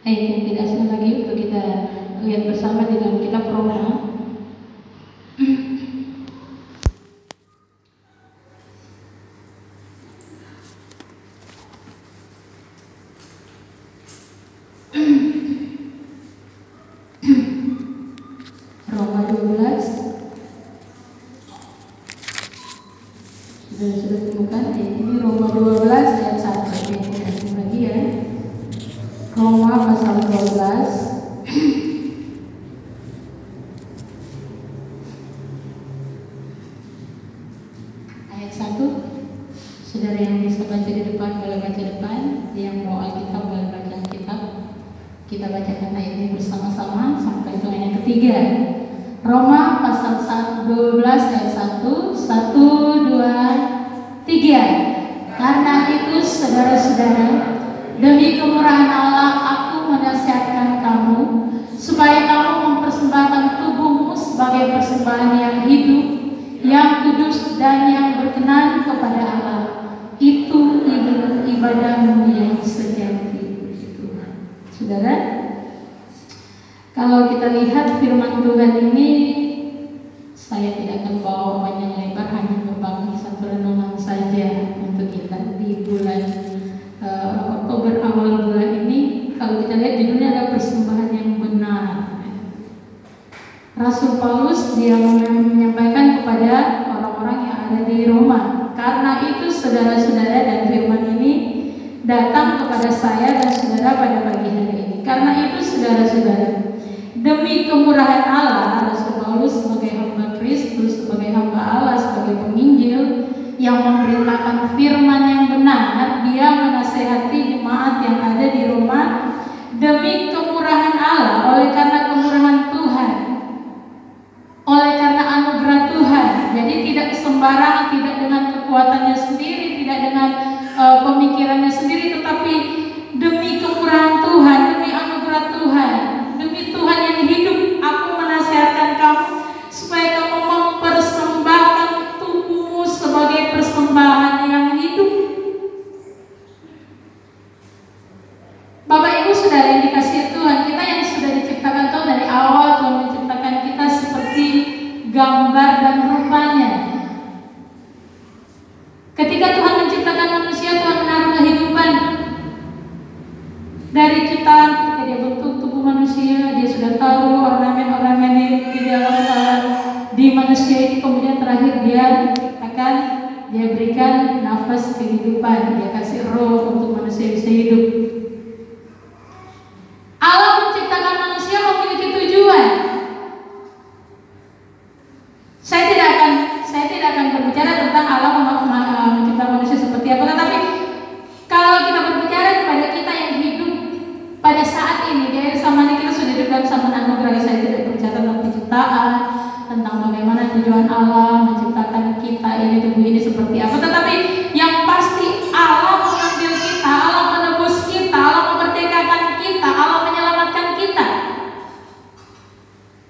ayat yang tidak asing lagi untuk kita lihat bersama di dalam kitab Roma. Roma 12. Sudah temukan ini Roma 12 ayat 1 yang tidak asing lagi ya. Roma pasal 12 ayat 1. Saudara yang bisa baca di depan boleh baca depan, yang mau Alkitab boleh baca Alkitab. Kita bacakan ayat ini bersama-sama sampai itu ayat ketiga. Roma pasal 12 ayat 1. 1, 2, 3. Karena itu saudara-saudara, demi kemurahan Allah aku menasihatkan kamu supaya kamu mempersembahkan tubuhmu sebagai persembahan yang hidup, yang kudus dan yang berkenan kepada Allah. Itu ibadahmu yang sejati. Saudara, kalau kita lihat firman Tuhan ini, saya tidak akan bawa panjang lebar, hanya membangun satu renungan saja untuk kita di bulan Oktober, awal bulan ini. Kalau kita lihat judulnya ada persembahan yang benar. Rasul Paulus dia menyampaikan kepada orang-orang yang ada di Roma. Karena itu saudara-saudara, dan firman ini datang kepada saya dan saudara pada pagi hari ini. Karena itu saudara-saudara, demi kemurahan Allah, Rasul Paulus sebagai hamba Kristus, sebagai hamba Allah, sebagai penginjil yang memberitakan firman yang benar, dia menasehati jemaat yang ada di Roma demi kemurahan Allah, oleh karena kemurahan Tuhan, oleh karena anugerah Tuhan. Jadi tidak sembarang, tidak dengan kekuatannya sendiri, tidak dengan pemikirannya sendiri, tetapi demi kemurahan Tuhan, demi anugerah Tuhan, demi Tuhan yang hidup, aku menasihatkan kamu supaya kamu mempersembahkan tubuhmu sebagai persembahan yang hidup. Bapak Ibu saudara yang dikasihi Tuhan, kita yang sudah diciptakan Tuhan dari awal, Tuhan menciptakan kita seperti gambar dan rupanya. Ketika Tuhan menciptakan manusia, Tuhan menaruh kehidupan dari kita. Ketika dia bentuk tubuh manusia, dia sudah tahu ornamen-ornamen di dalam di manusia itu. Kemudian terakhir dia berikan nafas kehidupan, dia kasih roh untuk manusia bisa hidup. Allah menciptakan manusia memiliki tujuan. Saya tidak akan berbicara tentang Allah menciptakan manusia seperti apa, tetapi kalau kita berbicara kepada kita yang hidup pada saat ini di akhir zaman ini, kita sudah hidup dalam zaman anugerah. Saya tidak berbicara tentang penciptaan, tentang bagaimana tujuan Allah menciptakan kita ini, tubuh ini seperti apa, tetapi yang pasti Allah mengambil kita, Allah menebus kita, Allah memerdekakan kita, Allah menyelamatkan kita,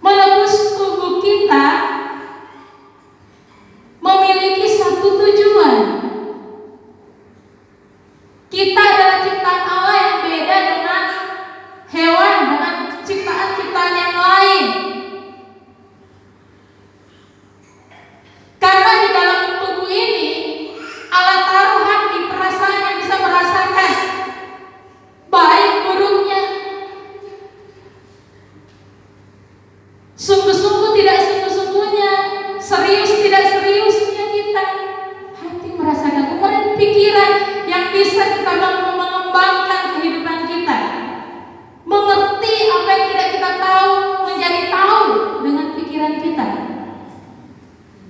menebus tubuh kita memiliki satu tujuan. Kita adalah ciptaan Allah yang beda dengan hewan, dengan ciptaan-ciptaan yang lain. Karena di dalam tubuh ini Allah taruh hati, perasaan yang bisa merasakan baik buruknya, sungguh-sungguh tidak sungguh-sungguhnya, serius tidak seriusnya kita. Hati merasakan, kemudian pikiran yang bisa kita mengembangkan kehidupan kita, mengerti apa yang tidak kita tahu menjadi tahu dengan pikiran kita.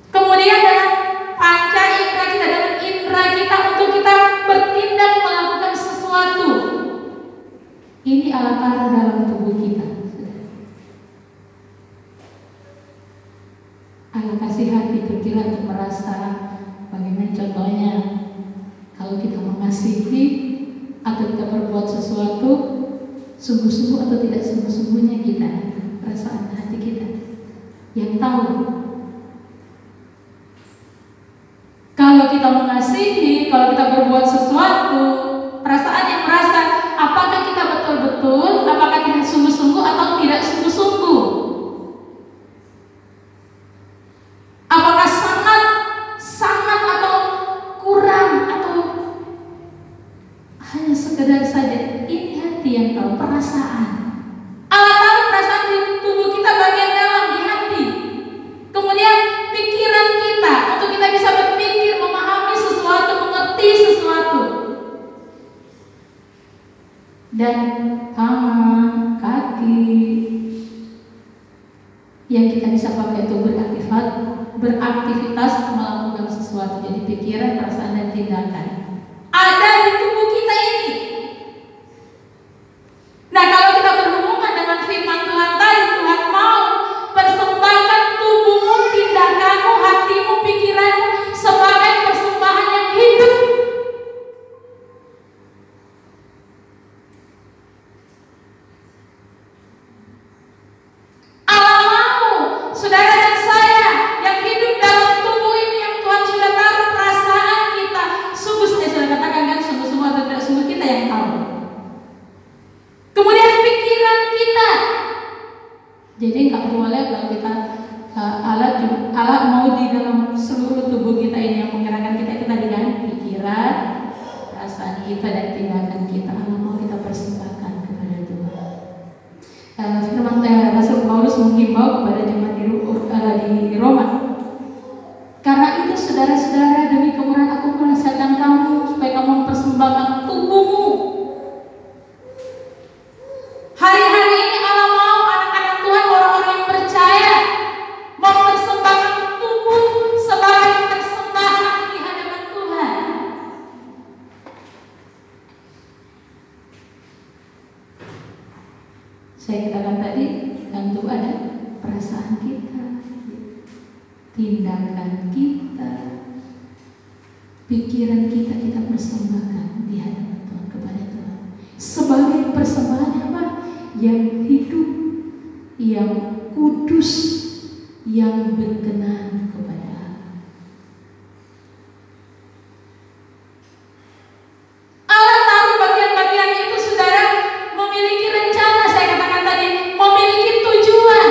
Kemudian dengan panca indera kita, dengan indera kita untuk kita bertindak melakukan sesuatu. Ini Allah taruh dalam tubuh kita. Allah kasih hati pikiran untuk merasa bagaimana contohnya kalau kita mengasihi atau kita berbuat sesuatu sungguh-sungguh atau tidak sungguh-sungguhnya, kita perasaan hati kita yang tahu. Kalau kita mengasihi, kalau kita berbuat sesuatu, perasaan yang merasa apakah kita betul-betul, apakah sekedar saja. Ini hati yang tahu, perasaan. Allah tahu perasaan di tubuh kita bagian dalam, di hati. Kemudian pikiran kita, untuk kita bisa berpikir, memahami sesuatu, mengerti sesuatu. Dan tangan, kaki yang kita bisa pakai untuk beraktivitas melakukan sesuatu. Jadi pikiran, perasaan, dan tindakan ada di tubuh kita ini. Nah, kalau kita berhubungan dengan firman Tuhan tadi, Tuhan mau persembahkan tubuhmu, tindakanmu, hatimu, pikiranmu sebagai persembahan yang hidup. Allah mau saudara dan saya yang hidup dalam tubuh ini, yang Tuhan sudah taruh perasaan kita. Sungguh, saya sudah katakan kan, sungguh-sungguh atau tidak sungguh kita yang tahu. Kemudian pikiran kita. Jadi nggak boleh kalau kita Allah mau di dalam seluruh tubuh kita ini, yang menggerakkan kita itu tadi kan, pikiran, perasaan kita, dan tindakan kita. Allah mau kita persembahkan kepada Tuhan. Firman Rasul Paulus menghimbau kepada jemaat di Roma. Karena itu saudara-saudara, demi kemurahan aku menasihatkan kamu supaya kamu mempersembahkan tubuhmu. Hari-hari ini Allah mau anak-anak Tuhan, orang-orang yang percaya, mempersembahkan tubuh sebagai persembahan di hadapan Tuhan. Saya katakan tadi, tentu ada perasaan kita, tindakan kita, pikiran kita, kita persembahkan di hadapan Tuhan, kepada Tuhan sebagai persembahan apa? Yang hidup, yang kudus, yang berkenan kepada Allah. Allah tahu bagian-bagian itu, saudara, memiliki rencana. Saya katakan tadi, memiliki tujuan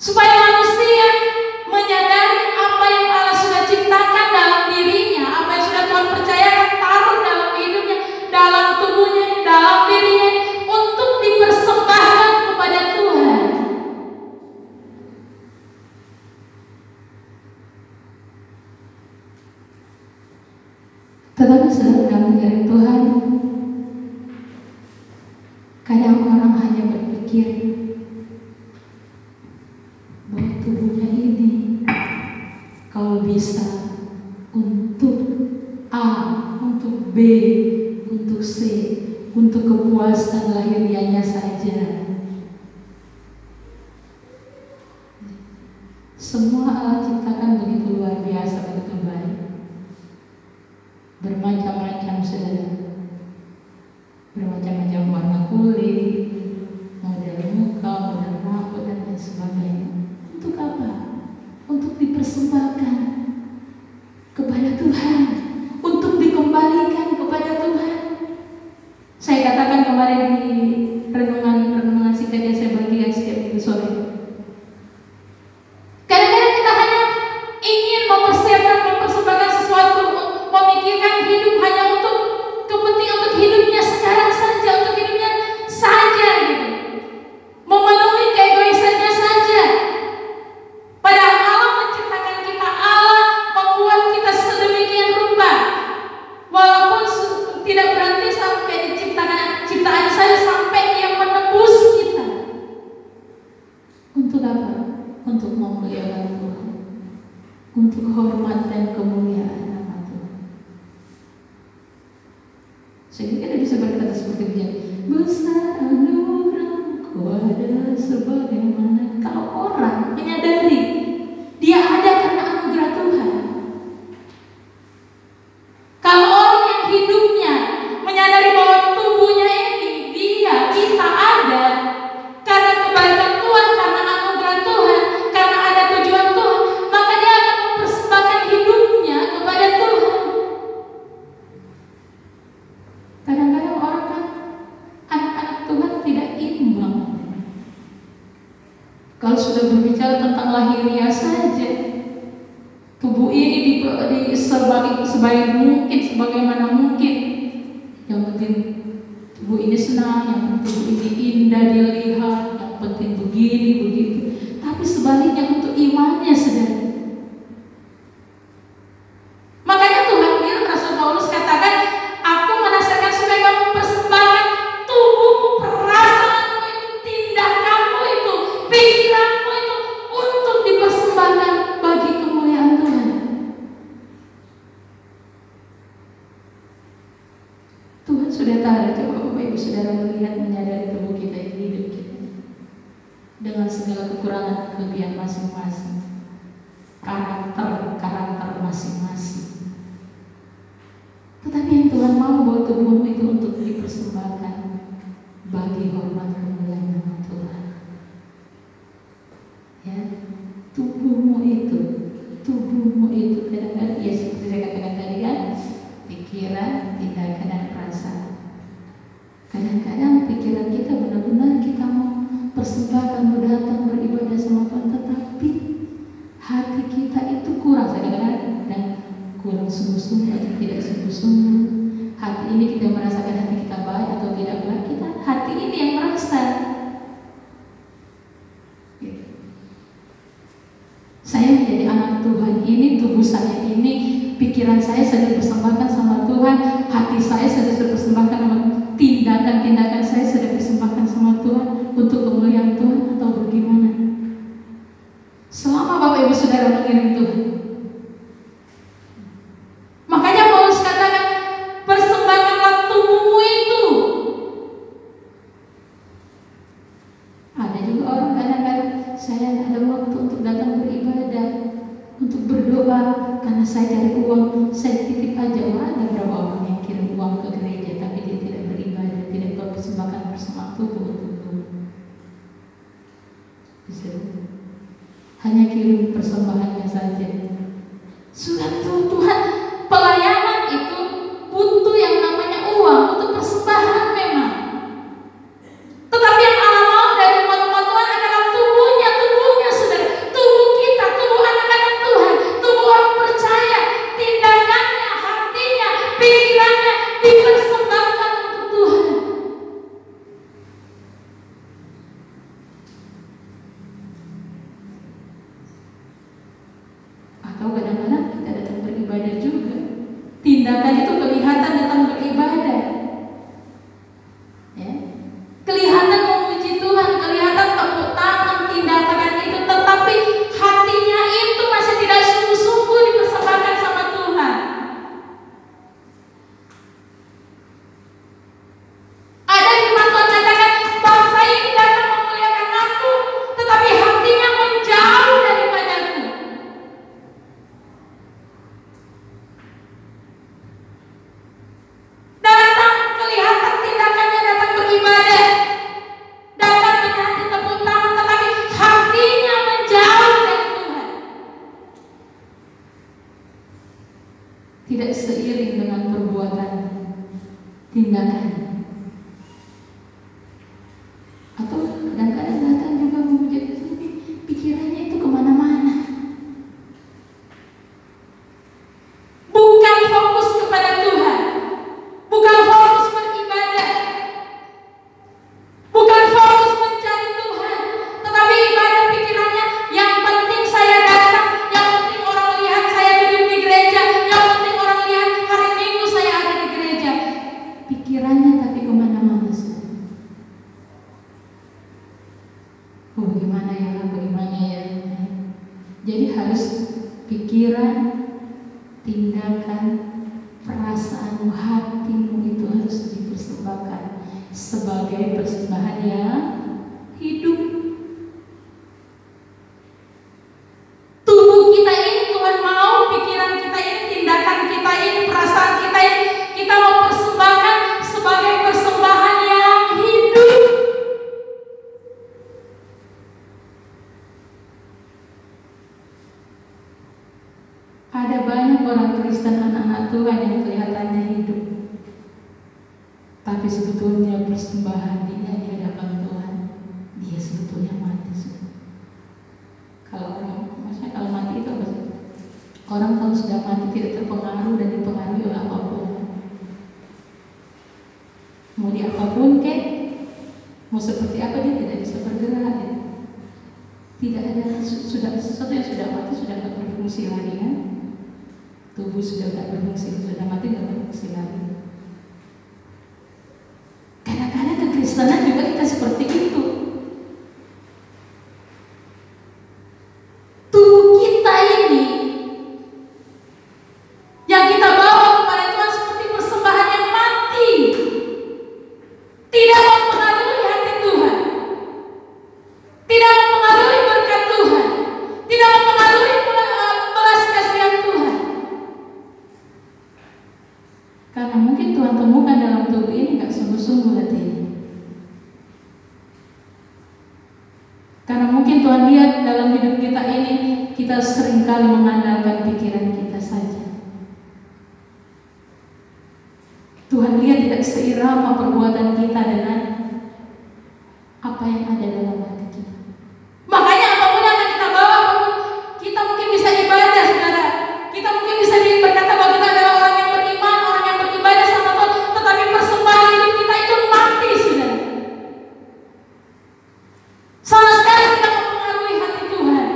supaya manusia menyadari apa yang Allah sudah ciptakan dalam dirinya, apa yang sudah Tuhan percayakan, taruh dalam hidupnya, dalam tubuhnya, dalam dirinya, untuk dipersembahkan kepada Tuhan. Tetapi sedang mencari Tuhan, kadang orang hanya berpikir bahwa tubuhnya ini kalau bisa untuk A, untuk B, untuk C, untuk kepuasan lahiriahnya saja. Semua Allah ciptakan begitu luar biasa, begitu baik, bermacam-macam, saudara, bermacam-macam warna kulit, model muka, model rambut, dan lain sebagainya. Untuk apa? Untuk dipersembahkan kepada Tuhan, untuk dikembalikan kepada Tuhan. Saya katakan kemarin di renungan singkat yang saya bagikan setiap minggu sore. Kadang-kadang kita hanya ingin mempersembahkan sesuatu, memikirkan hidup hanya untuk kepentingan, untuk hidupnya sekarang saja, untuk hidupnya saja, gitu. Memenuhi keegoisannya saja. Padahal Allah menciptakan kita, Allah membuat kita sedemikian rupa. Walaupun tidak berhenti sampai ciptaan saja, sampai Dia menebus kita. Untuk apa? Untuk memuliakan Tuhan, untuk hormat dan kemuliaan nama Tuhan. Sehingga kita bisa berkata seperti begini, besar anugerah-Mu ada sebagaimana. Kalau orang menyadari dia ada karena anugerah Tuhan, kalau orang yang hidupnya menyadari bahwa tubuhnya ini, kita ada karena kebaikan Tuhan, karena anugerah Tuhan, karena ada tujuan Tuhan, maka dia akan mempersembahkan hidupnya kepada Tuhan. Kadang-kadang orang kan, anak-anak Tuhan tidak imbang. Kalau sudah berbicara tentang lahiriah saja, tubuh ini sebaik mungkin sebagaimana mungkin. Yang penting tubuh ini senang, yang penting tubuh ini indah dilihat, yang penting begini begitu. Tapi sebaliknya untuk imannya, saudara. Makanya Tuhan bilang, Rasul Paulus katakan, aku menasihatkan supaya kamu persembahkan tubuhmu, perasaanmu itu, tindakanmu itu, pikiranmu itu untuk dipersembahkan bagi kemuliaan Tuhan. Tuhan sudah tahu. Coba Bapak Ibu Saudara melihat, menyadari tubuh kita itu, hidup kita dengan segala kekurangan dan kelebihan masing-masing, karakter masing-masing. Tetapi yang Tuhan mau bahwa tubuhmu itu untuk dipersembahkan bagi hormat kemuliaan nama Tuhan. Ya, tubuhmu itu kadang-kadang, ya seperti saya katakan tadi kan, pikiran, tindakan, dan perasaan. Kadang-kadang pikiran kita benar-benar kita mau persembahkan, datang beribadah sama Tuhan, tetapi hati kita itu kurang. Kadang-kadang kurang sungguh-sungguh atau tidak sungguh-sungguh. Hati ini kita merasakan hati kita baik atau tidak baik, kita hati ini yang merasa. Saya menjadi anak Tuhan ini, tubuh saya ini, pikiran saya sudah dipersembahkan sama Tuhan, hati saya sudah dipersembahkan sama tindakan saya sudah dipersembahkan sama Tuhan untuk kemuliaan Tuhan, atau bagaimana? Selama Bapak Ibu Saudara mengiring Tuhan. Makanya Paulus katakan, persembahkanlah tubuhmu itu. Ada juga orang kadang-kadang, saya ada waktu untuk datang beribadah, untuk berdoa, karena saya cari uang, saya titip aja. Ada berapa orang yang kirim uang ke gereja, tapi dia tidak beribadah, tidak mempersembahkan bersama tubuh untuk Tuhan. Hanya kirim persembahannya saja. Sudah Tuhan, pelayanan itu butuh yang namanya uang untuk persembahan memang. Tetapi yang Allah mau dari umat-umat Tuhan adalah tubuhnya, saudara. Tubuh kita, tubuh anak-anak Tuhan, tubuh orang percaya, tindakannya, hatinya, pikirannya dipersembahkan untuk Tuhan. Atau kadang-kadang kita datang beribadah juga, tindakan itu kelihatan datang beribadah, ya, kelihatan memuji Tuhan, kelihatan tepuk tangan, tindakan itu, tetapi hatinya itu masih tidak sungguh-sungguh dipersembahkan sama Tuhan. Ada firman Tuhan katakan, bangsa ini datang memuliakan aku, tetapi hatinya menjauh daripadaku. Datang kelihatan tindakannya, datang beribadah, datang menyanyi tepuk tangan, tetapi hatinya menjauh dari Tuhan. Tidak seiring dengan perbuatan, tindakan. Atau kadang-kadang datang juga memuji Tuhan, pikirannya itu kemana-mana. Bukan fokus kepada Tuhan, bukan fokus beribadah, bukan fokus mencari Tuhan, tetapi ibadah pikirannya, yang penting saya datang, yang penting orang lihat saya duduk di gereja, yang penting orang lihat hari Minggu saya ada di gereja. Pikirannya tapi kemana-mana, saudara. Bagaimana ya? Jadi harus pikiran, tindakan, perasaanmu, hatimu itu harus dipersembahkan sebagai persembahan yang hidup. Tubuh kita ini Tuhan mau, pikiran kita ini, tindakan kita ini, perasaan kita ini, kita mau persembahkan sebagai persembahan yang hidup. Ada banyak orang Kristen, anak-anak Tuhan yang kelihatannya hidup, tapi sebetulnya persembahan dia di hadapan Tuhan, dia sebetulnya mati. Kalau mati itu apa sih? Orang kalau sudah mati tidak terpengaruh dan dipengaruhi oleh apapun. Mau di apapun mau seperti apa dia tidak bisa bergerak ya. Tidak ada sudah sesuatu yang sudah mati sudah tidak berfungsi lagi kan. Tubuh sudah tidak berfungsi, sudah mati tidak berfungsi lagi. Kadang-kadang kekristenan juga kita seperti itu. Tubuh kita ini yang kita bawa kepada Tuhan seperti persembahan yang mati, tidak mempengaruhi hati Tuhan, tidak mempengaruhi berkat Tuhan, tidak mempengaruhi belas kasihan Tuhan. Karena mungkin Tuhan temukan dalam tubuh ini gak sungguh-sungguh hatinya. Karena mungkin Tuhan lihat dalam hidup kita ini, kita seringkali mengandalkan pikiran kita saja. Tuhan lihat tidak seirama perbuatan kita dengan apa yang ada dalam hati kita. Makanya apapun yang akan kita bawa, apapun kita mungkin bisa ibadah, saudara. Kita mungkin bisa berkata bahwa kita adalah orang yang beriman, orang yang beribadah sama Tuhan, tetapi persembahan hidup kita itu mati, saudara. Sama sekali tidak mempengaruhi hati Tuhan,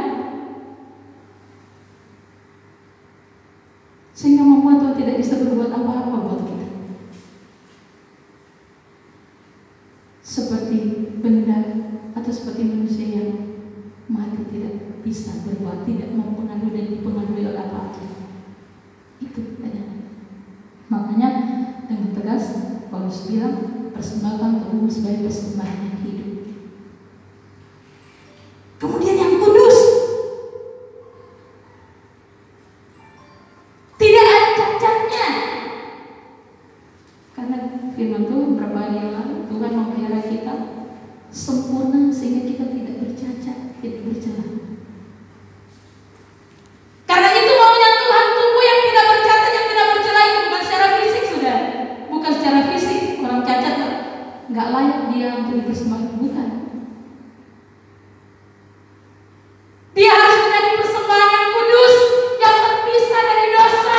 sehingga membuat Tuhan tidak bisa berbuat apa-apa buat kita. Seperti benda atau seperti manusia yang mati tidak bisa berbuat, tidak mempengaruhi dan dipengaruhi oleh apa-apa. Itu adanya. Makanya dengan tegas Paulus bilang, persembahkan tubuhmu sebagai persembahan yang hidup. Kemudian yang kudus, tidak ada cacatnya. Karena firman Tuhan beberapa hari yang lalu, Tuhan memelihara kita sempurna sehingga kita tidak bercacat, tidak bercela. Karena itu maunya Tuhan, tubuh yang tidak bercacat, yang tidak bercela itu bukan secara fisik, sudah, bukan secara fisik. Orang cacat nggak layak dia untuk dipersembahkan, bukan. Dia harus menjadi persembahan yang kudus, yang terpisah dari dosa.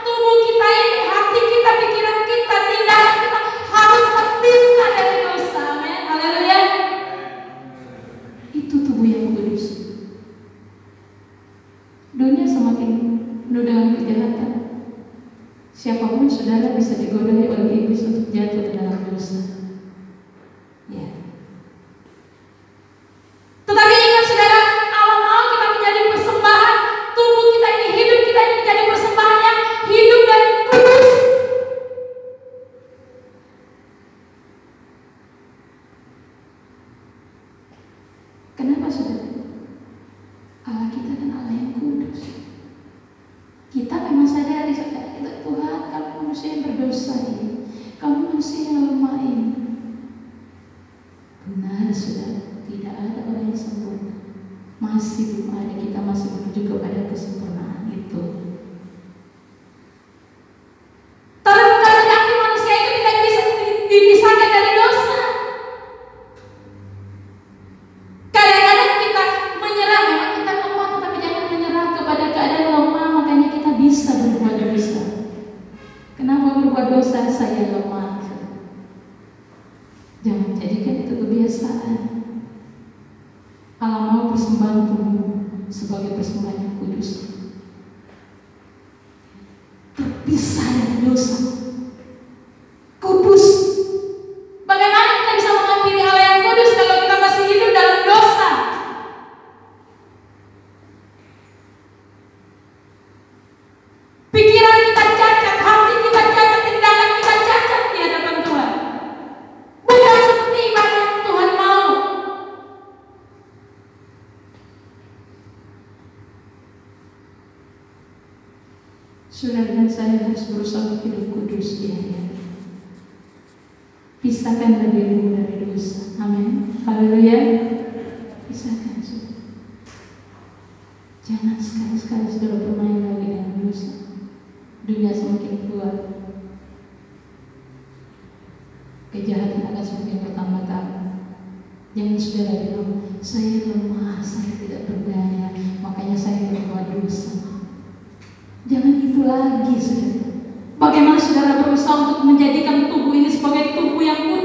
Tubuh kita ini, hati kita, pikiran kita, tindakan kita harus terpisah dari dosa. Amin. Haleluya. Itu tubuh yang kudus. Dunia semakin penuh dengan kejahatan. Siapapun saudara bisa digodai oleh iblis untuk jatuh ke dalam dosa. Ya. Tetapi ingat saudara, Allah mau kita menjadi persembahan. Tubuh kita ini, hidup kita ini menjadi persembahan yang hidup dan kudus. Kenapa saudara? Allah kita kan Allah yang kudus. Kita memang sadari saudara, kita Tuhan, kamu manusia yang berdosa ini, kamu manusia yang lemah ini. Benar saudara, tidak ada orang yang sempurna. Masih belum ada, kita masih menuju kepada kesempurnaan itu. Tapi bukan berarti manusia itu tidak bisa dipisahkan dari dosa. Kadang-kadang kita menyerah, memang kita lemah, tetapi jangan menyerah kepada keadaan lemah, makanya kita bisa berbuat dosa. Kenapa berbuat dosa? Saya lemah. Jangan jadikan itu kebiasaan. Allah mau persembahan tubuh sebagai persembahan yang kudus, terpisah dari dosa, kudus. Bagaimana kita bisa menghampiri Allah yang kudus kalau kita masih hidup dalam dosa? Pikiran kita cacat, hati kita cacat, tindakan kita cacat di hadapan Tuhan. Bukan seperti ibadah yang Tuhan mau. Saudara dan saya harus berusaha hidup kudus di hari-hari. Pisahkanlah dirimu dari dosa. Amin. Haleluya. Pisahkan saudara. Jangan sekali-sekali saudara bermain lagi dengan dosa. Dunia semakin kuat, kejahatan akan semakin bertambah-tambah. Jangan saudara bilang, saya lemah, saya tidak berdaya, makanya saya berbuat dosa. Jangan itu lagi saudara. Bagaimana saudara berusaha untuk menjadikan tubuh ini sebagai tubuh yang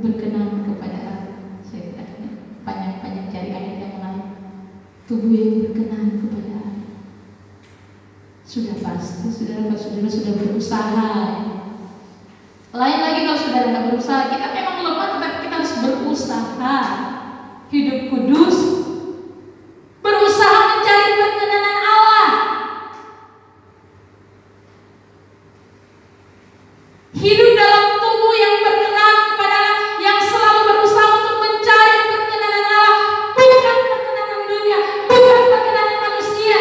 berkenan kepada Allah. Saya panjang-panjang cari ayat yang lain. Tubuh yang berkenan kepada Allah. Sudah pasti saudara sudah berusaha. Lain lagi kalau saudara tidak berusaha. Kita memang lemah, tetapi kita harus berusaha. Hidup kudus, berusaha mencari perkenanan Allah. Hidup dalam tubuh yang berkenan kepada Allah, yang selalu berusaha untuk mencari perkenanan Allah, bukan perkenanan dunia, bukan perkenanan manusia,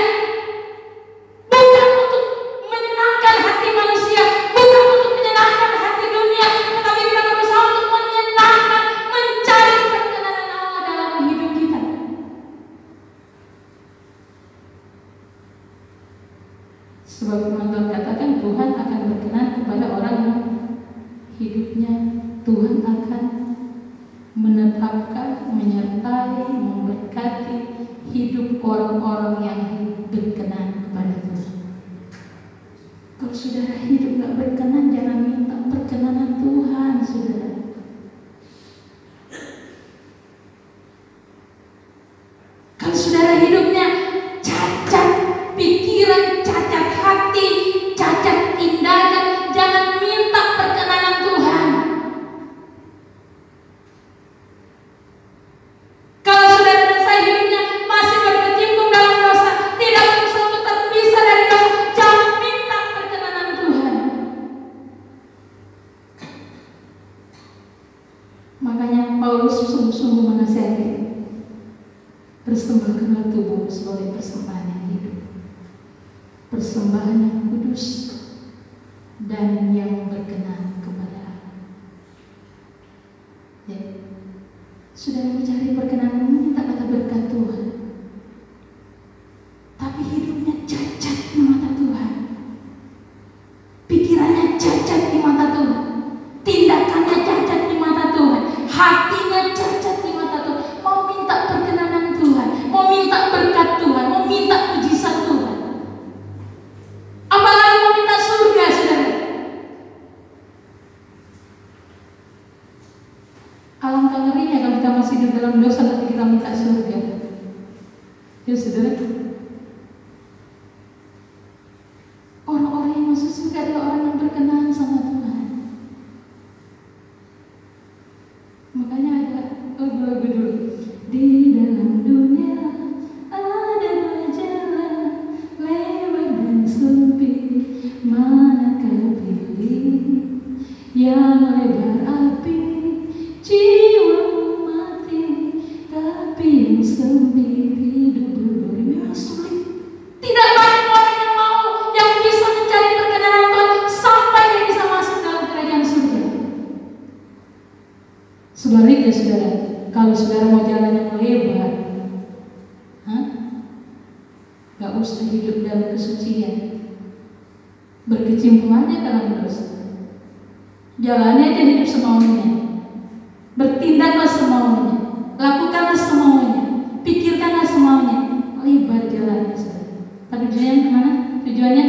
bukan untuk menyenangkan hati manusia, bukan untuk menyenangkan hati dunia, tetapi kita berusaha untuk menyenangkan, mencari perkenanan Allah dalam hidup kita. Sebab Tuhan katakan Tuhan akan berkenan kepada orang yang hidupnya Tuhan akan menetapkan, menyertai, memberkati hidup orang-orang yang berkenan kepada Tuhan. Kalau saudara hidup gak berkenan, jangan minta perkenanan Tuhan, saudara. Kalau saudara hidupnya cacat pikiran, cacat hati, cacat tindakan, jangan minta perkenanan Tuhan. Kalau saudara dan saya hidupnya masih berkecimpung dalam dosa, tidak berusaha untuk terpisah dari dosa, jangan minta perkenanan Tuhan. Makanya Paulus sungguh-sungguh menasihati, persembahkanlah tubuh sebagai persembahan yang hidup, persembahan yang kudus dan yang berkenan kepada Allah. Ya. Sudah mencari perkenanan, minta kata berkat Tuhan, tapi hidupnya cacat di mata Tuhan, pikirannya cacat di mata Tuhan, tindakannya cacat di mata Tuhan, hatinya cacat di mata Tuhan. Mau minta perkenanan Tuhan, mau minta berkat Tuhan, mau minta mujizat Tuhan, apalagi mau minta surga, saudara. Alangkah ngerinya kalau kita masih hidup dalam dosa tapi kita minta surga. Ya saudara, orang-orang yang masuk surga adalah orang yang berkenan sama Tuhan. Makanya ada lagu-lagu dulu. Di dalam dunia ada dua jalan, lebar dan sempit, mana kau pilih? Yang lebar api, jiwamu mati, tapi yang sempit hidup berduri. Memang sulit. Tidak banyak orang yang mau, yang bisa mencari perkenanan Tuhan sampai dia bisa masuk dalam kerajaan surga. Sebaliknya saudara, kalau saudara mau jalan yang lebar, gak usah hidup dalam kesucian, berkecimpung aja dalam dosa. Jalannya aja hidup semaunya, bertindaklah semaunya, lakukanlah semaunya, pikirkanlah semaunya. Lebar jalannya, saudara. Pada tujuannya kemana? Tujuannya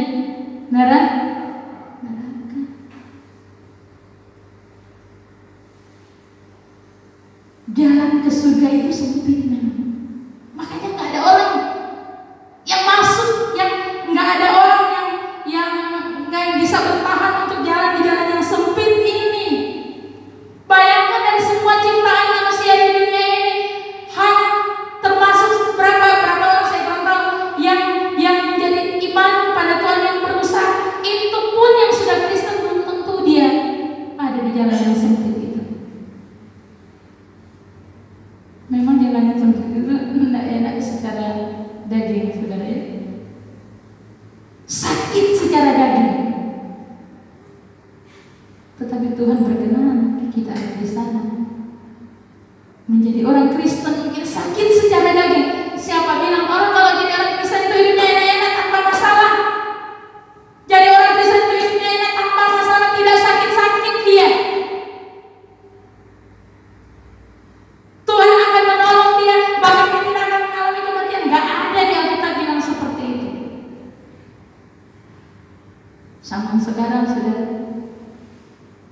neraka. Jalan ke surga itu sempit memang. Makanya nggak ada orang yang masuk, yang nggak ada orang yang nggak bisa bertahan untuk jalan di jalan yang sempit ini. Bayangkan dari semua ciptaan manusia di dunia ini, hanya termasuk berapa orang saya belum tahu yang menjadi iman kepada Tuhan, yang berusaha. Itu pun yang sudah Kristen belum tentu dia ada di jalan yang sempit itu. Memang jalan yang sempit itu tidak enak secara daging, saudara ya. Sakit secara daging. Tetapi Tuhan berkenan kita ada di sana. Menjadi orang Kristen mungkin sakit secara daging. Siapa bilang orang kalau jadi orang Kristen itu hidupnya enak-enak tanpa masalah? Jadi orang Kristen itu hidupnya enak tanpa masalah, tidak sakit-sakit dia. Tuhan akan menolong dia, bahkan dia tidak akan mengalami kematian. Gak ada di Alkitab bilang seperti itu. Zaman sekarang, saudara,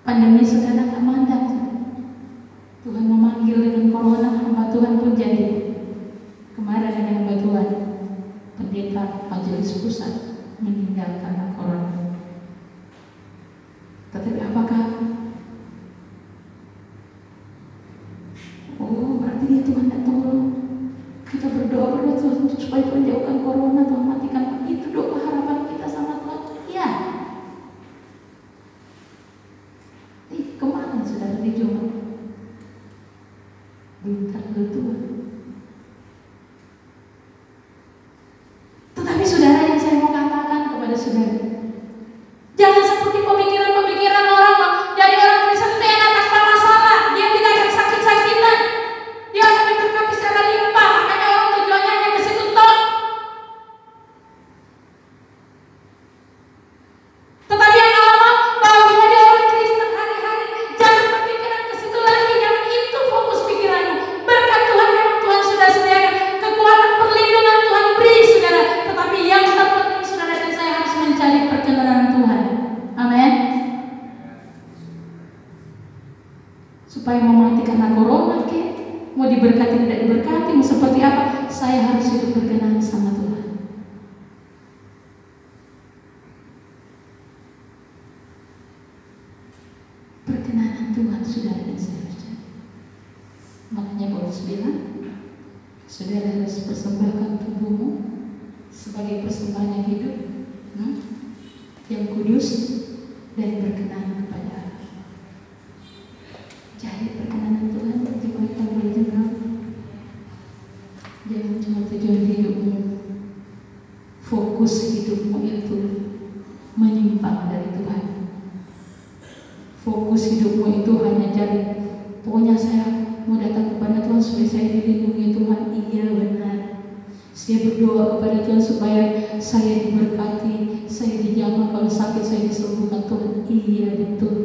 pandemi sekarang tak mandang. ini Tuhan tidak tolong. Kita berdoa kepada Tuhan supaya Tuhan jauhkan corona, Tuhan matikan. Itu doa harapan kita sama Tuhan. Iya. Kemana saudara dicoba? Belum tertentu. Tetapi saudara, yang saya mau katakan kepada saudara, jangan seperti pemikiran-pemikiran orang. Dari orang Kristen itu enak tanpa masalah. Dia tidak akan sakit-sakitan. Dia akan diberkati secara limpah. Makanya orang tujuannya hanya ke situ toh. Tetapi yang Allah mau bahwa menjadi orang Kristen hari-hari, jangan berpikiran ke situ lagi. Jangan itu fokus pikiranmu. Berkat Tuhan memang Tuhan sudah sediakan. Kekuatan perlindungan Tuhan beri saudara. Tetapi yang terpenting saudara dan saya harus mencari perkenanan Tuhan. Amin. Supaya mau mati karena corona ke, mau diberkati tidak diberkati, mau seperti apa, saya harus hidup berkenan sama Tuhan. Perkenanan Tuhan saudara dan saya percaya. Makanya Paulus bilang, saudara harus persembahkan tubuhmu sebagai persembahan yang hidup, yang kudus dan berkenan kepada Allah. Cari perkenanan Tuhan supaya kamu boleh tenang. Jangan cuma tujuan hidupmu, fokus hidupmu itu menyimpang dari Tuhan. Fokus hidupmu itu hanya cari, pokoknya saya mau datang kepada Tuhan supaya saya dilindungi Tuhan. Iya benar. Saya berdoa kepada Tuhan supaya saya diberkati, saya dijamah, kalau sakit saya disembuhkan Tuhan. Iya betul.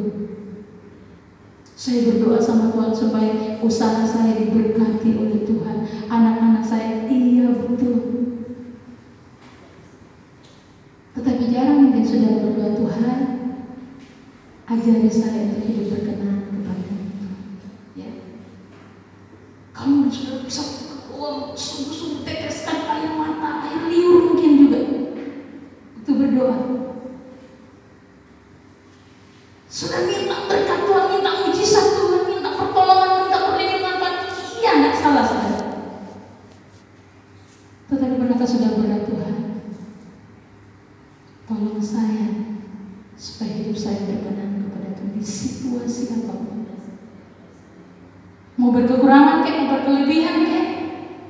Saya berdoa sama Tuhan supaya usaha saya diberkati oleh Tuhan, anak-anak saya. Iya betul. Tetapi jarang mungkin saudara berdoa, Tuhan ajari saya untuk hidup berkenan kepada-Mu. Ya. Kamu sudah bisa sungguh-sungguh teteskan air mata, air liur mungkin juga itu berdoa. Sudah minta berkat Tuhan, minta mujizat Tuhan, minta pertolongan, minta perlindungan Tuhan. Iya, tidak salah saudara. Tetapi pernahkah sudah berdoa, Tuhan tolong saya supaya hidup saya berkenan kepada Tuhan di situasi apapun. Mau berkekurangan kek, mau berkelebihan kek,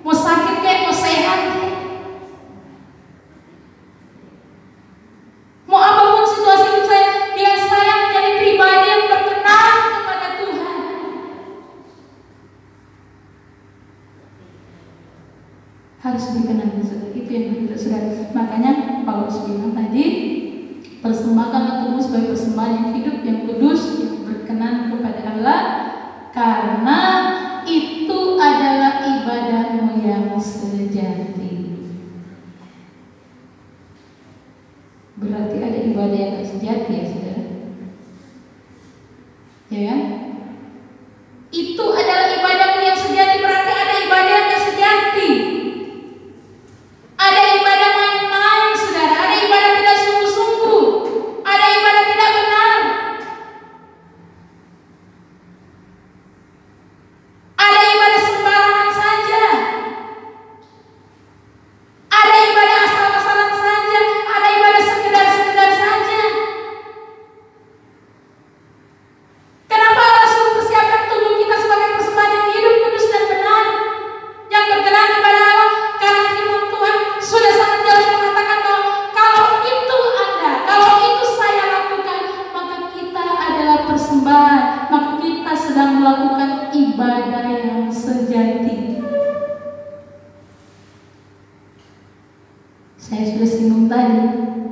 mau sakit kek, mau sehat kek, mau apapun situasi hidup saya, biar saya menjadi pribadi yang berkenan kepada Tuhan. Harus berkenan saudara. Itu yang kita sudah. Makanya Paulus bilang tadi, persembahkanlah tubuhmu sebagai persembahan yang hidup, yang kudus, yang berkenan kepada Allah, karena itu adalah ibadahmu yang sejati. Berarti ada ibadah yang tidak sejati ya saudara. Ya kan? Itu adalah ibadahmu yang sejati, berarti ada ibadah yang tidak sejati. Ada ibadah main-main saudara, ada ibadah tidak sungguh-sungguh, ada ibadah tidak benar, ada ibadah sembarangan saja, ada ibadah asal-asalan saja, ada ibadah sekedar-sekedar saja. Kenapa Allah suruh persiapkan tubuh kita sebagai persembahan yang hidup, kudus dan benar, yang berkenan kepada Allah? Karena firman Tuhan sudah sangat jelas mengatakan bahwa kalau itu Anda, kalau itu saya lakukan, maka kita adalah persembahan, maka kita sedang melakukan ibadah yang sejati. Saya sudah singgung tadi,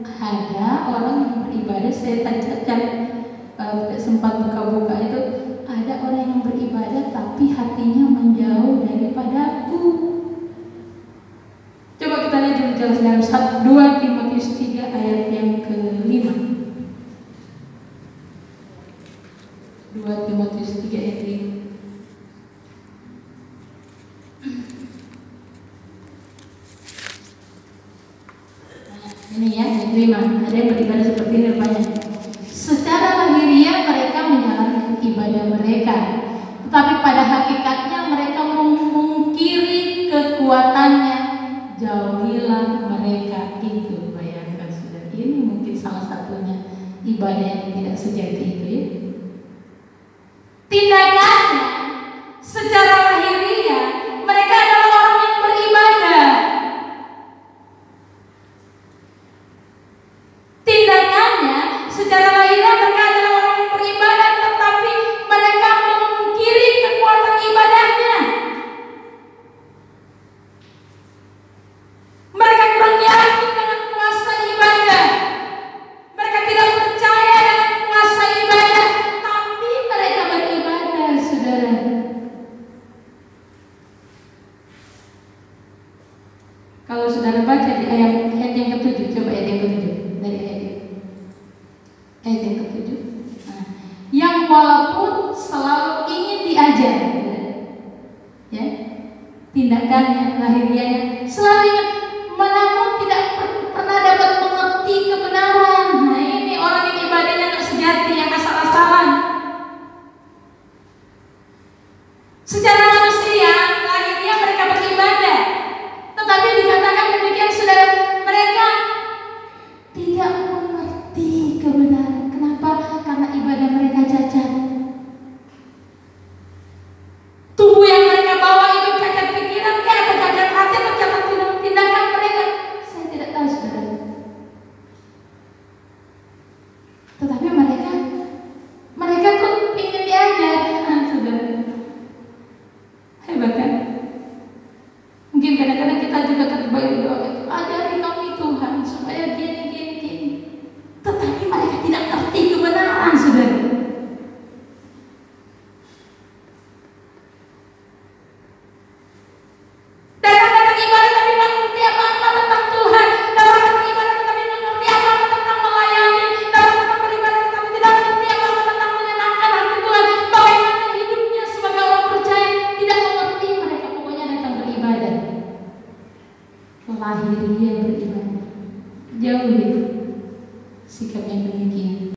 ada orang yang beribadah, saya tidak sempat buka-buka itu, ada orang yang beribadah tapi hatinya menjauh daripadaku. Coba kita lihat jelas dalam 2 Timotius 3 ayat yang ke-5. 2 Timotius 3 ayat 5. Ini ya, yang kelima. Ada yang beribadah seperti ini rupanya. Secara lahiriah mereka menjalankan ibadah mereka, tetapi pada hakikatnya mereka kekuatannya, jauhilah mereka itu. Bayangkan sudah, ini mungkin salah satunya ibadah yang tidak sejati itu ya. Tindakannya secara lahiriah mereka adalah orang yang beribadah. Tindakannya secara lahiriah mereka adalah orang yang beribadah, tetapi mereka memungkiri kekuatan ibadahnya. Mereka kurang yakin dengan kuasa ibadah. Mereka tidak percaya dengan kuasa ibadah, tapi mereka beribadah, saudara. Kalau saudara baca di ayat yang ke-7, coba ayat yang ke-7 dari ayat yang ke-7. Nah, yang walaupun selalu ingin diajar, ya, tindakannya, lahiriahnya, selalu ingin, namun tidak pernah dapat mengerti kebenaran. Nah, ini orang yang ibadahnya tidak sejati, yang asal-asalan. Secara manusia, lahirnya mereka beribadah, tetapi dikatakan demikian, saudara, mereka tidak mengerti kebenaran. Kenapa? Karena ibadah mereka cacat. Tubuh yang mereka bawa itu cacat pikiran, atau cacat hati, atau cacat tindakan mereka, saya tidak tahu, saudara. Tetapi mereka tuh ingin diajar, saudara. Hebat kan? Mungkin kadang-kadang kita juga terbaik doa itu, ajari kami Tuhan supaya gini. Tetapi mereka tidak ngerti kebenaran, saudara. Datang ibadah tapi tidak ngerti apa-apa tentang Tuhan. Datang ibadah tapi tidak ngerti apa-apa tentang melayani. Datang beribadah tapi tidak ngerti apa-apa tentang menyenangkan hati Tuhan. Bagaimana hidupnya sebagai orang percaya, tidak mengerti. Mereka pokoknya datang beribadah, lahiriah beribadah. Jauhi sikap yang demikian.